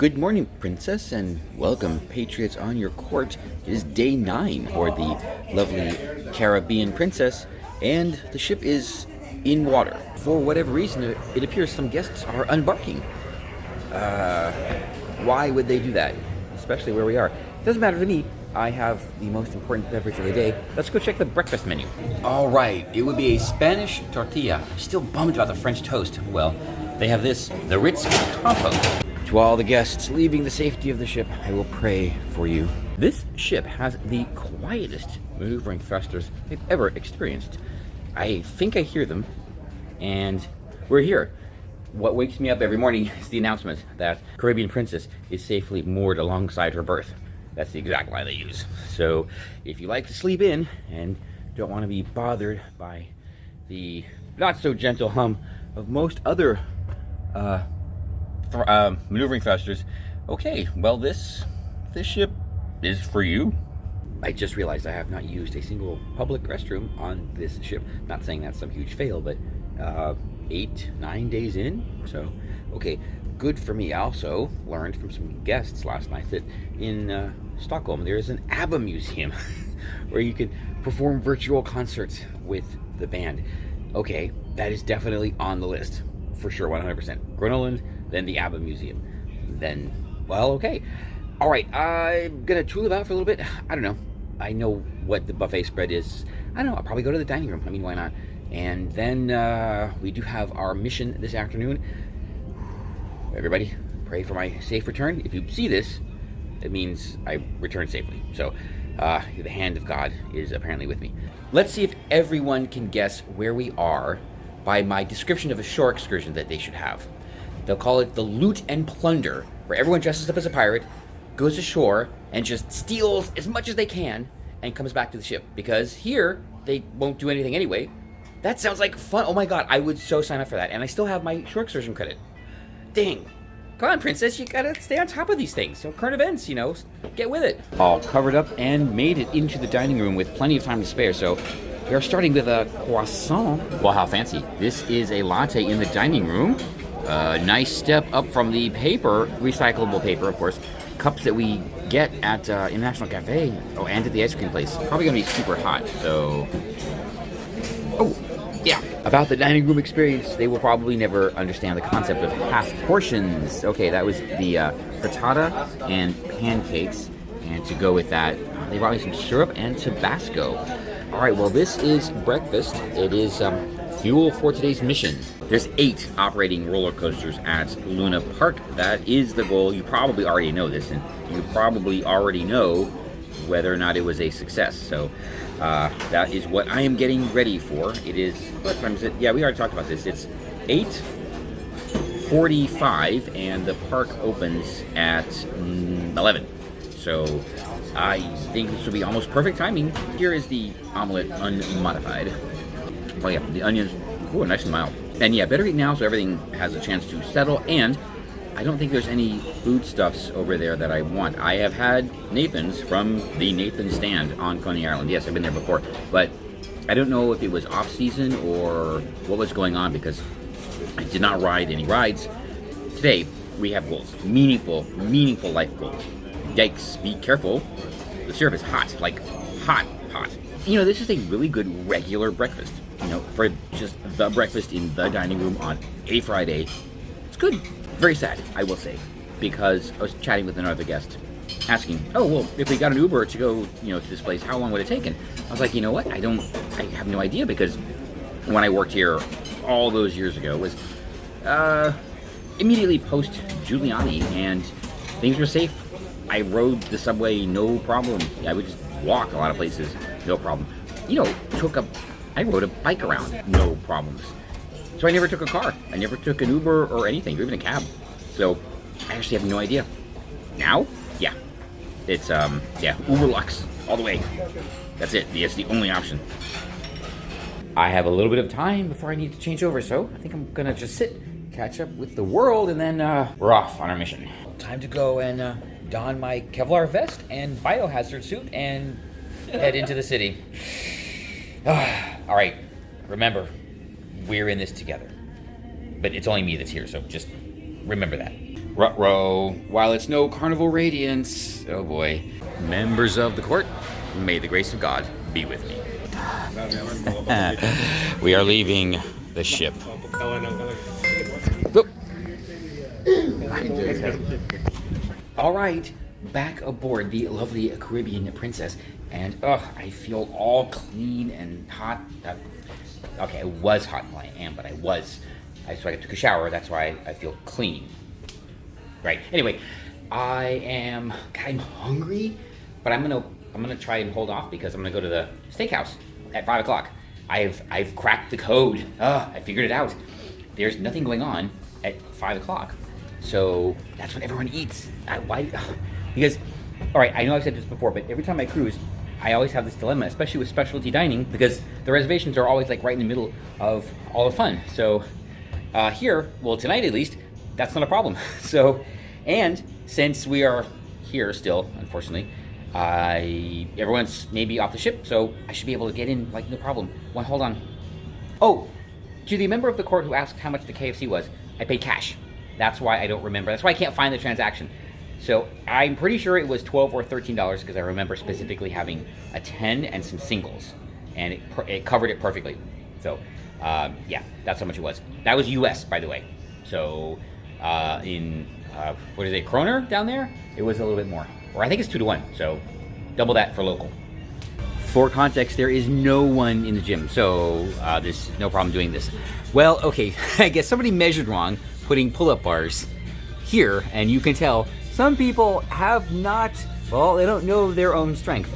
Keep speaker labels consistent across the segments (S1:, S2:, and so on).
S1: Good morning, Princess, and welcome, Patriots on your court. It is day 9 aboard the lovely Caribbean Princess, and the ship is in water. For whatever reason, it appears some guests are unbarking. Why would they do that? Especially where we are. It doesn't matter to me. I have the most important beverage of the day. Let's go check the breakfast menu. All right, it would be a Spanish tortilla. I'm still bummed about the French toast. Well, they have this, the Ritz compote. To all the guests leaving the safety of the ship, I will pray for you. This ship has the quietest maneuvering thrusters I've ever experienced. I think I hear them, and we're here. What wakes me up every morning is the announcement that Caribbean Princess is safely moored alongside her berth. That's the exact line they use. So if you like to sleep in and don't want to be bothered by the not so gentle hum of most other maneuvering thrusters, okay, well this ship is for you. I just realized I have not used a single public restroom on this ship. Not saying that's some huge fail, but 8-9 days in, so okay, good for me. I also learned from some guests last night that in Stockholm there is an ABBA museum where you can perform virtual concerts with the band. Okay, that is definitely on the list for sure, 100%. Grenoland, then the ABBA museum, then, well, okay. All right, I'm gonna tool about for a little bit. I don't know. I know what the buffet spread is. I don't know, I'll probably go to the dining room. I mean, why not? And then we do have our mission this afternoon. Everybody, pray for my safe return. If you see this, it means I returned safely. So the hand of God is apparently with me. Let's see if everyone can guess where we are by my description of a shore excursion that they should have. They'll call it the loot and plunder, where everyone dresses up as a pirate, goes ashore, and just steals as much as they can, and comes back to the ship. Because here, they won't do anything anyway. That sounds like fun. Oh my god, I would so sign up for that. And I still have my shore excursion credit. Dang. Come on, Princess, you gotta stay on top of these things. So current events, you know, get with it. All covered up and made it into the dining room with plenty of time to spare. So we are starting with a croissant. Well, how fancy. This is a latte in the dining room. Nice step up from the paper, recyclable paper, of course, cups that we get at International Cafe. Oh, and at the ice cream place. Probably gonna be super hot, so... Oh, yeah. About the dining room experience, they will probably never understand the concept of half portions. Okay, that was the frittata and pancakes. And to go with that, they brought me some syrup and Tabasco. All right, well, this is breakfast. It is fuel for today's mission. There's 8 operating roller coasters at Luna Park. That is the goal. You probably already know this, and you probably already know whether or not it was a success. So that is what I am getting ready for. It is, what time is it? Yeah, we already talked about this. It's 8:45, and the park opens at 11. So I think this will be almost perfect timing. Here is the omelet unmodified. Oh yeah, the onions, ooh, nice and mild. And yeah, better eat now so everything has a chance to settle. And I don't think there's any foodstuffs over there that I want. I have had Nathan's from the Nathan stand on Coney Island. Yes, I've been there before. But I don't know if it was off season or what was going on because I did not ride any rides. Today, we have goals. Meaningful life goals. Yikes, be careful. The syrup is hot, like hot. You know, this is a really good regular breakfast. You know, for just the breakfast in the dining room on a Friday. It's good. Very sad, I will say, because I was chatting with another guest, asking, oh, well, if we got an Uber to go, you know, to this place, how long would it take? And I was like, you know what, I have no idea, because when I worked here all those years ago was immediately post Giuliani, and things were safe. I rode the subway, no problem. I would just walk a lot of places, no problem. You know, I rode a bike around, no problems. So I never took a car. I never took an Uber or anything, or even a cab. So I actually have no idea. Now, yeah, it's Uber Lux all the way. That's it. It's the only option. I have a little bit of time before I need to change over, so I think I'm gonna just sit, catch up with the world, and then we're off on our mission. Time to go and don my Kevlar vest and biohazard suit and head into the city. All right, remember, we're in this together. But it's only me that's here, so just remember that. Ruh-roh. While it's no carnival radiance, oh boy. Members of the court, may the grace of God be with me. We are leaving the ship. Oop. All right, back aboard the lovely Caribbean Princess, and I feel all clean and hot. Okay, I was hot. Well, I am, but I was. So I took a shower. That's why I feel clean. Right. Anyway, I'm hungry, but I'm gonna try and hold off because I'm gonna go to the Steakhouse at 5 o'clock. I've cracked the code. I figured it out. There's nothing going on at 5 o'clock, so that's when everyone eats. Why? Because, all right, I know I've said this before, but every time I cruise, I always have this dilemma, especially with specialty dining, because the reservations are always like right in the middle of all the fun. So here, well, tonight at least, that's not a problem. So, and since we are here still, unfortunately, everyone's maybe off the ship, so I should be able to get in like no problem. Well, hold on. Oh, to the member of the court who asked how much the KFC was, I paid cash. That's why I don't remember. That's why I can't find the transaction. So I'm pretty sure it was $12 or $13 because I remember specifically having a 10 and some singles, and it covered it perfectly. So yeah, that's how much it was. That was US, by the way. So in what is it, kroner down there? It was a little bit more, or I think it's 2-to-1. So double that for local. For context, there is no one in the gym, so there's no problem doing this. Well, okay, I guess somebody measured wrong putting pull-up bars here, and you can tell some people have not, well, they don't know their own strength.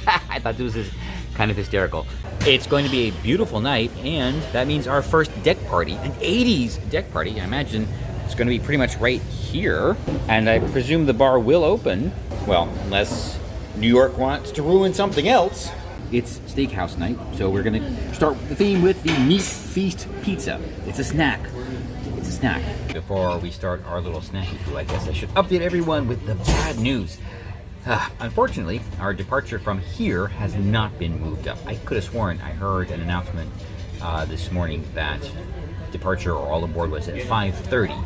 S1: I thought this was kind of hysterical. It's going to be a beautiful night, and that means our first deck party, an 80s deck party. I imagine it's going to be pretty much right here, and I presume the bar will open, well, unless New York wants to ruin something else. It's Steakhouse night, so we're going to start the theme with the Meat Feast Pizza. It's a snack. It's a snack. Before we start our little snacky poo, I guess I should update everyone with the bad news. Unfortunately, our departure from here has not been moved up. I could have sworn I heard an announcement this morning that departure or all aboard was at 5:30.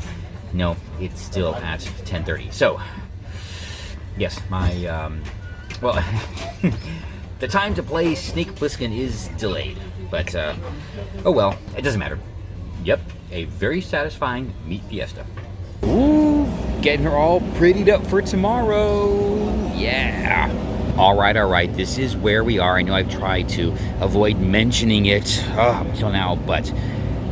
S1: No, it's still at 10:30. So, yes, my, well, the time to play Snake Plissken is delayed. But, oh well, it doesn't matter. Yep, a very satisfying meat fiesta. Ooh, getting her all prettied up for tomorrow. Yeah. All right. This is where we are. I know I've tried to avoid mentioning it until now, but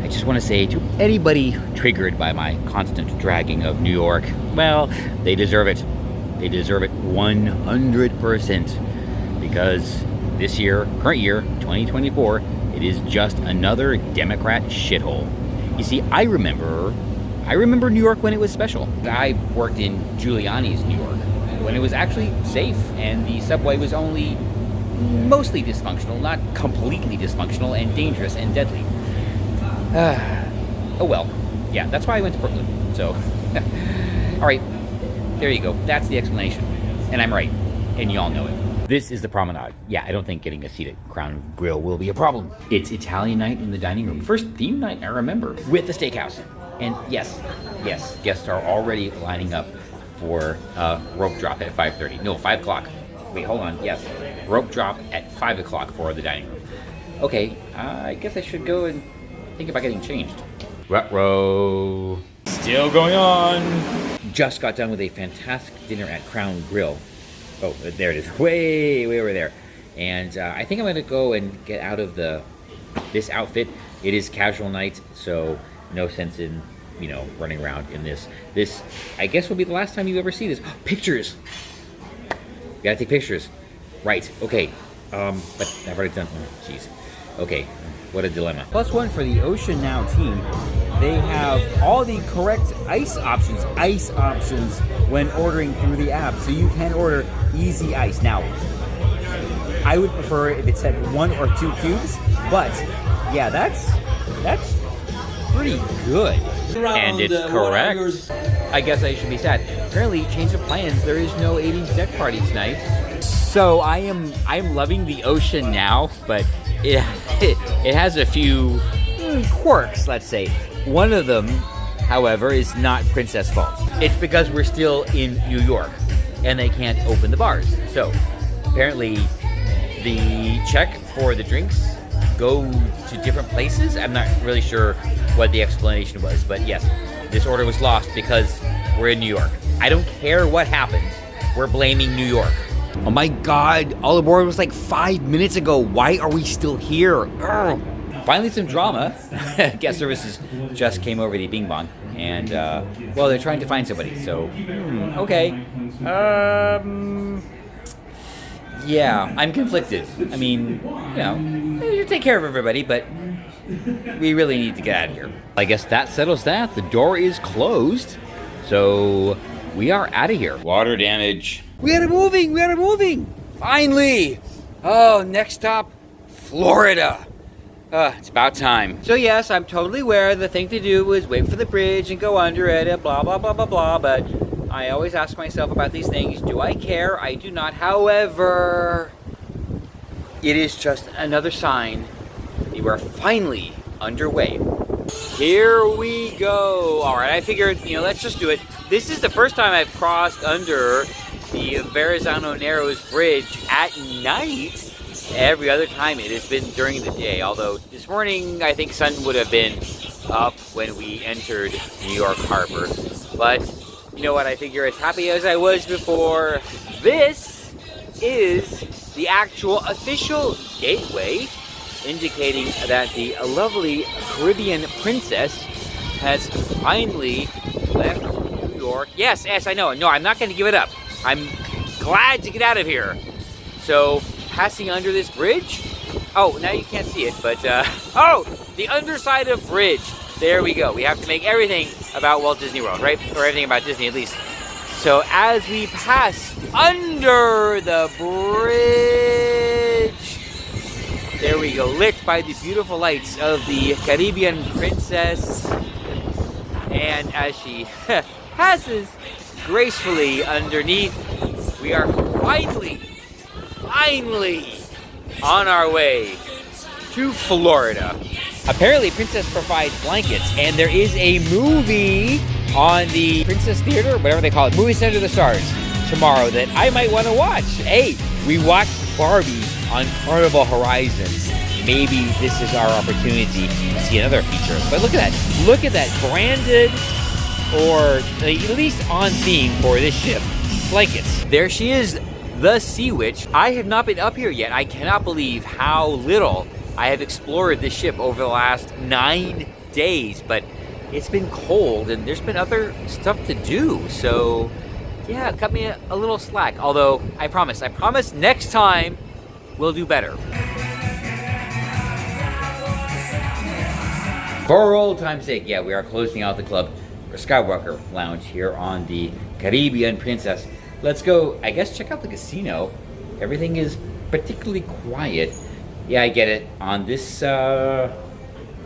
S1: I just want to say to anybody triggered by my constant dragging of New York, well, they deserve it. They deserve it 100%. Because this year, current year, 2024, it is just another Democrat shithole. You see, I remember New York when it was special. I worked in Giuliani's New York when it was actually safe and the subway was only mostly dysfunctional, not completely dysfunctional and dangerous and deadly. Oh well, yeah, that's why I went to Brooklyn. So, all right, there you go. That's the explanation, and I'm right, and y'all know it. This is the promenade. Yeah, I don't think getting a seat at Crown Grill will be a problem. It's Italian night in the dining room. First theme night I remember with the Steakhouse. And yes, guests are already lining up for rope drop at 5:30. No, 5 o'clock. Wait, hold on. Yes, rope drop at 5 o'clock for the dining room. Okay, I guess I should go and think about getting changed. Ruh-roh. Still going on. Just got done with a fantastic dinner at Crown Grill. Oh, there it is, way over there. And I think I'm gonna go and get out of this outfit. It is casual night, so no sense in, running around in this. This, I guess, will be the last time you ever see this. Pictures! You gotta take pictures. Right, okay. But I've already done, jeez. Okay, what a dilemma. +1 for the Ocean Now team. They have all the correct ice options when ordering through the app. So you can order easy ice. Now, I would prefer if it said 1 or 2 cubes, but yeah, that's pretty good. And it's correct. I guess I should be sad. Apparently, change of plans. There is no 80s deck party tonight. So I'm loving the Ocean Now, but it has a few quirks, let's say. One of them however, is not Princess' fault. It's because we're still in New York and they can't open the bars. So apparently the check for the drinks go to different places. I'm not really sure what the explanation was, but yes, this order was lost because we're in New York. I don't care what happened. We're blaming New York. Oh my God, all aboard was like 5 minutes ago. Why are we still here? Ugh. Finally some drama. Guest services just came over the Bing Bong and, well, they're trying to find somebody, so, okay. Yeah, I'm conflicted. I mean, you know, you take care of everybody, but we really need to get out of here. I guess that settles that. The door is closed, so we are out of here. Water damage. We had it moving. Finally. Oh, next stop, Florida. It's about time. So yes, I'm totally aware the thing to do is wait for the bridge and go under it and blah, blah, blah, blah, blah, but I always ask myself about these things. Do I care? I do not. However, it is just another sign we are finally underway. Here we go. All right, I figured, let's just do it. This is the first time I've crossed under the Verrazano Narrows Bridge at night. Every other time it has been during the day, although this morning I think sun would have been up when we entered New York Harbor. But you know what, I figure as happy as I was before, this is the actual official gateway, indicating that the lovely Caribbean princess has finally left New York. Yes, I know. No, I'm not going to give it up. I'm glad to get out of here. So, passing under this bridge. Oh, now you can't see it, but, oh, the underside of bridge. There we go. We have to make everything about Walt Disney World, right? Or everything about Disney, at least. So, as we pass under the bridge, there we go, lit by the beautiful lights of the Caribbean princess. And as she passes gracefully underneath, we are finally on our way to Florida. Apparently, Princess provides blankets, and there is a movie on the Princess Theater, whatever they call it, Movie Center of the Stars, tomorrow that I might want to watch. Hey, we watched Barbie on Carnival Horizons. Maybe this is our opportunity to see another feature. But look at that. Look at that. Branded, or at least on theme for this ship, blankets. There she is, the Sea Witch. I have not been up here yet. I cannot believe how little I have explored this ship over the last 9 days, but it's been cold and there's been other stuff to do. So yeah, cut me a little slack. Although I promise next time we'll do better. For old time's sake, yeah, we are closing out the club for Skywalker Lounge here on the Caribbean Princess. Let's go, I guess, check out the casino. Everything is particularly quiet. Yeah, I get it. On this, I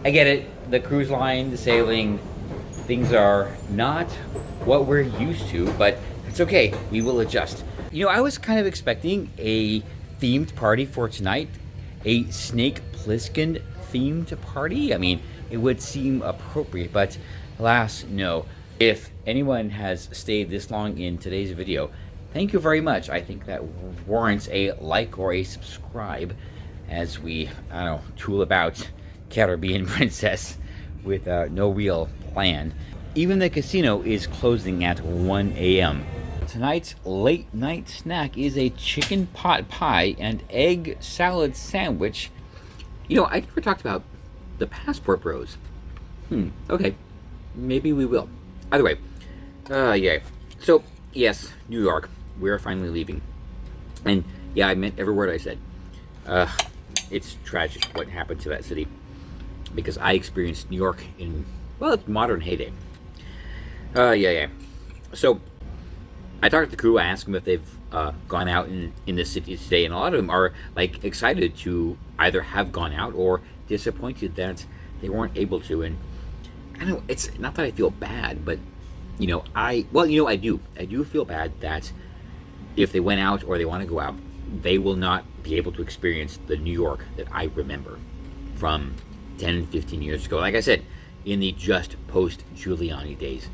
S1: get it. The cruise line, the sailing, things are not what we're used to, but it's okay. We will adjust. I was kind of expecting a themed party for tonight, a Snake Plissken themed party. I mean, it would seem appropriate, but alas, no. If anyone has stayed this long in today's video, thank you very much. I think that warrants a like or a subscribe as we, tool about Caribbean Princess with no real plan. Even the casino is closing at 1 a.m. Tonight's late night snack is a chicken pot pie and egg salad sandwich. I never talked about the Passport Bros. Okay. Maybe we will. Either way. Yeah. So, yes, New York. We're finally leaving. And, yeah, I meant every word I said. It's tragic what happened to that city. Because I experienced New York in, well, its modern heyday. Yeah. So, I talked to the crew. I asked them if they've gone out in the city today. And a lot of them are, excited to either have gone out or disappointed that they weren't able to. And I know it's not that I feel bad, but I do feel bad that if they went out or they want to go out, they will not be able to experience the New York that I remember from 10, 15 years ago. Like I said, in the just post-Giuliani days.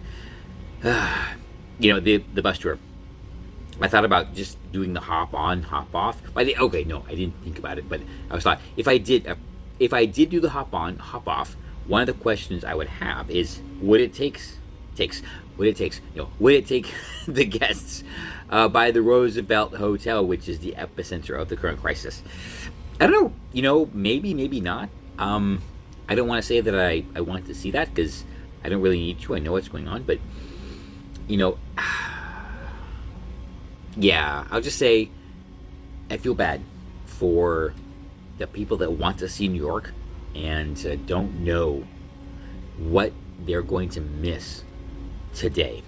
S1: The bus tour. I thought about just doing the hop on, hop off. Okay, no, I didn't think about it, but I was thought if I did do the hop on, hop off, one of the questions I would have is, would it take the guests by the Roosevelt Hotel, which is the epicenter of the current crisis? I don't know. Maybe, maybe not. I don't want to say that I want to see that, because I don't really need to. I know what's going on, but yeah, I'll just say I feel bad for the people that want to see New York and don't know what they're going to miss today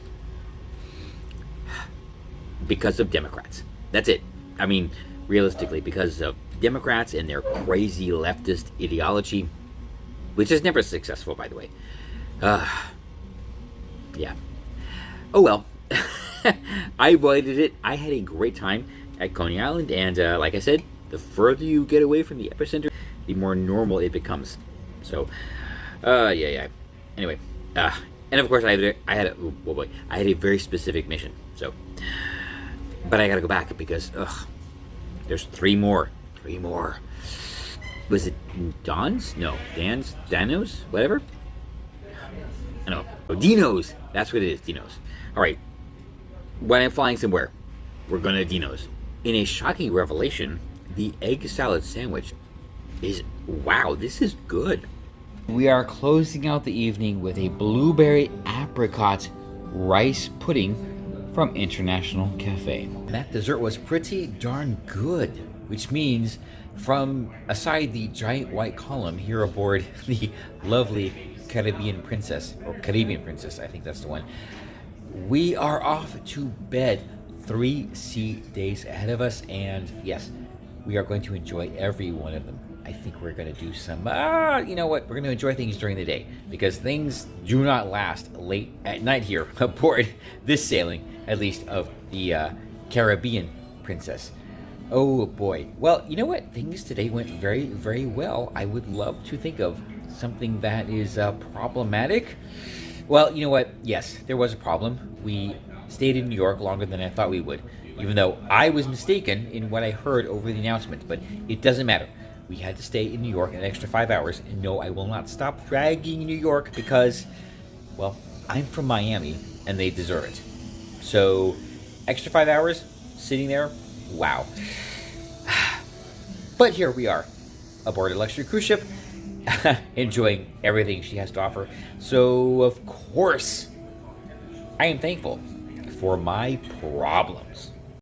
S1: because of Democrats. That's it. I mean, realistically, because of Democrats and their crazy leftist ideology, which is never successful, by the way. Yeah. Oh well. I avoided it. I had a great time at Coney Island, and like I said, the further you get away from the epicenter, the more normal it becomes. So, yeah. Anyway, and of course, I had a very specific mission. So, but I gotta go back because there's three more. Was it Don's? No, Dano's, whatever. No, Dino's. That's what it is, Dino's. All right. When I'm flying somewhere, we're going to Dino's. In a shocking revelation, the egg salad sandwich is, wow, this is good. We are closing out the evening with a blueberry apricot rice pudding from International Cafe. That dessert was pretty darn good, which means from aside the giant white column here aboard the lovely Caribbean Princess, I think that's the one, we are off to bed. 3 sea days ahead of us, and yes, we are going to enjoy every one of them. I think we're going to do some, you know what, we're going to enjoy things during the day, because things do not last late at night here aboard this sailing, at least of the Caribbean Princess. Oh boy. Well, you know what, things today went very, very well. I would love to think of something that is problematic. Well, you know what? Yes, there was a problem. We stayed in New York longer than I thought we would, even though I was mistaken in what I heard over the announcement. But it doesn't matter. We had to stay in New York an extra 5 hours. And no, I will not stop dragging New York because, well, I'm from Miami and they deserve it. So, extra 5 hours sitting there, wow. But here we are, aboard a luxury cruise ship, enjoying everything she has to offer. So, of course, I am thankful for my problems.